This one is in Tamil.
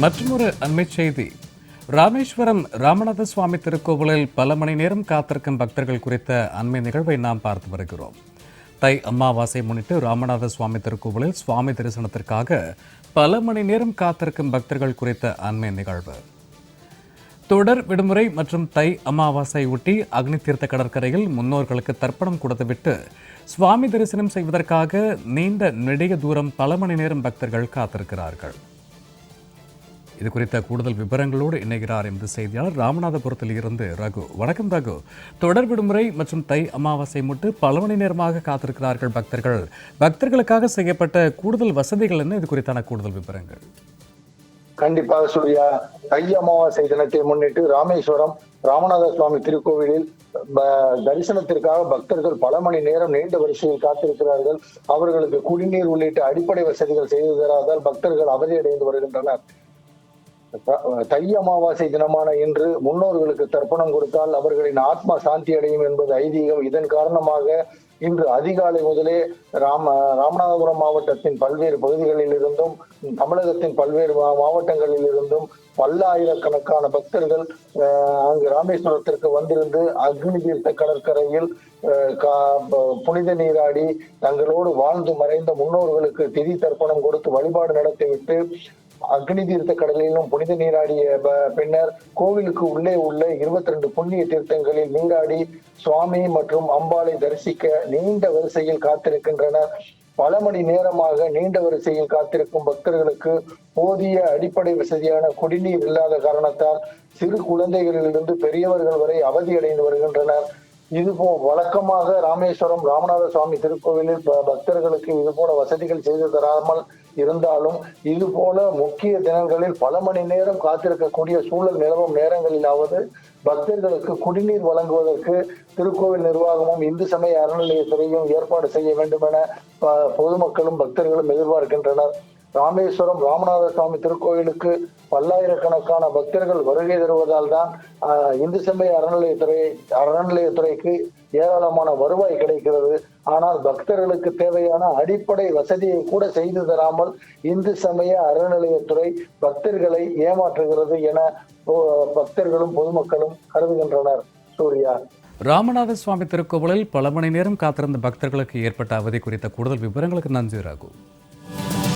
மற்றொரு அண்மை செய்தி. ராமேஸ்வரம் ராமநாத சுவாமி திருக்கோவிலில் பல மணி நேரம் காத்திருக்கும் பக்தர்கள் குறித்த அண்மை நிகழ்வை நாம் பார்த்து வருகிறோம். தை அமாவாசை முன்னிட்டு ராமநாத சுவாமி திருக்கோவிலில் சுவாமி தரிசனத்திற்காக பல மணி நேரம் காத்திருக்கும் பக்தர்கள் குறித்த அண்மை நிகழ்வு. தொடர் விடுமுறை மற்றும் தை அமாவாசை ஒட்டி அக்னி தீர்த்த கடற்கரையில் முன்னோர்களுக்கு தர்ப்பணம் கொடுத்துவிட்டு சுவாமி தரிசனம் செய்வதற்காக நீண்ட நெடிய தூரம் பல மணி நேரம் பக்தர்கள் காத்திருக்கிறார்கள். இது குறித்த கூடுதல் விவரங்களோடு இணைகிறார் எமது செய்தியாளர் ராமநாதபுரத்தில் இருந்து ரகு. வணக்கம் ரகு. தொடர் விடுமுறை மற்றும் தை அமாவாசை முட்டு பல மணி நேரமாக காத்திருக்கிறார்கள் பக்தர்களுக்காக செய்யப்பட்ட கூடுதல் வசதிகள் என்ன? இது குறித்தான கூடுதல் விவரங்கள். கண்டிப்பாக சூர்யா, தை அமாவாசை தினத்தை முன்னிட்டு ராமேஸ்வரம் ராமநாத சுவாமி திருக்கோவிலில் தரிசனத்திற்காக பக்தர்கள் பல மணி நேரம் நீண்ட வரிசையில் காத்திருக்கிறார்கள். அவர்களுக்கு குடிநீர் உள்ளிட்ட அடிப்படை வசதிகள் செய்து தராதால் பக்தர்கள் அவதியடைந்து வருகின்றனர். தை அமாவாசை தினமான இன்று முன்னோர்களுக்கு தர்ப்பணம் கொடுத்தால் அவர்களின் ஆத்மா சாந்தி அடையும் என்பது ஐதீகம். இதன் காரணமாக இன்று அதிகாலை முதலே ராமநாதபுரம் மாவட்டத்தின் பல்வேறு பகுதிகளில் இருந்தும் தமிழகத்தின் பல்வேறு மாவட்டங்களில் இருந்தும் பல்லாயிரக்கணக்கான பக்தர்கள் அங்கு ராமேஸ்வரத்திற்கு வந்திருந்து அக்னி தீர்த்த கடற்கரையில் புனித நீராடி தங்களோடு வாழ்ந்து மறைந்த முன்னோர்களுக்கு திதி தர்ப்பணம் கொடுத்து வழிபாடு நடத்திவிட்டு அக்னி தீர்த்த கடலிலும் புனித நீராடிய பின்னர் கோவிலுக்கு உள்ளே உள்ள 22 புண்ணிய தீர்த்தங்களில் நீராடி சுவாமி மற்றும் அம்பாளை தரிசிக்க நீண்ட வரிசையில் காத்திருக்கின்றனர். பல மணி நேரமாக நீண்ட வரிசையில் காத்திருக்கும் பக்தர்களுக்கு போதிய அடிப்படை வசதியான குடிநீர் இல்லாத காரணத்தால் சிறு குழந்தைகளிலிருந்து பெரியவர்கள் வரை அவதியடைந்து வருகின்றனர். இதுபோ வழக்கமாக ராமேஸ்வரம் ராமநாத சுவாமி திருக்கோவிலில் பக்தர்களுக்கு இது போல வசதிகள் செய்து தராமல் இருந்தாலும் இது போல முக்கிய தினங்களில் பல மணி நேரம் காத்திருக்கக்கூடிய சூழல் நிலவும் நேரங்களிலாவது பக்தர்களுக்கு குடிநீர் வழங்குவதற்கு திருக்கோவில் நிர்வாகமும் இந்து சமய அறநிலையத்துறையும் ஏற்பாடு செய்ய வேண்டும் என பொதுமக்களும் பக்தர்களும் எதிர்பார்க்கின்றனர். ராமேஸ்வரம் ராமநாத சுவாமி திருக்கோவிலுக்கு பல்லாயிரக்கணக்கான பக்தர்கள் வருகை தருவதால் தான் இந்து சமய அறநிலையத்துறைக்கு ஏராளமான வருவாய் கிடைக்கிறது. ஆனால் பக்தர்களுக்கு தேவையான அடிப்படை வசதியை கூட செய்து தராமல் இந்து சமய அறநிலையத்துறை பக்தர்களை ஏமாற்றுகிறது என பக்தர்களும் பொதுமக்களும் கருதுகின்றனர். சூர்யா, ராமநாத சுவாமி திருக்கோவிலில் பல மணி நேரம் காத்திருந்த பக்தர்களுக்கு ஏற்பட்ட அவதி குறித்த கூடுதல் விவரங்களுக்கு நன்றி ரகு.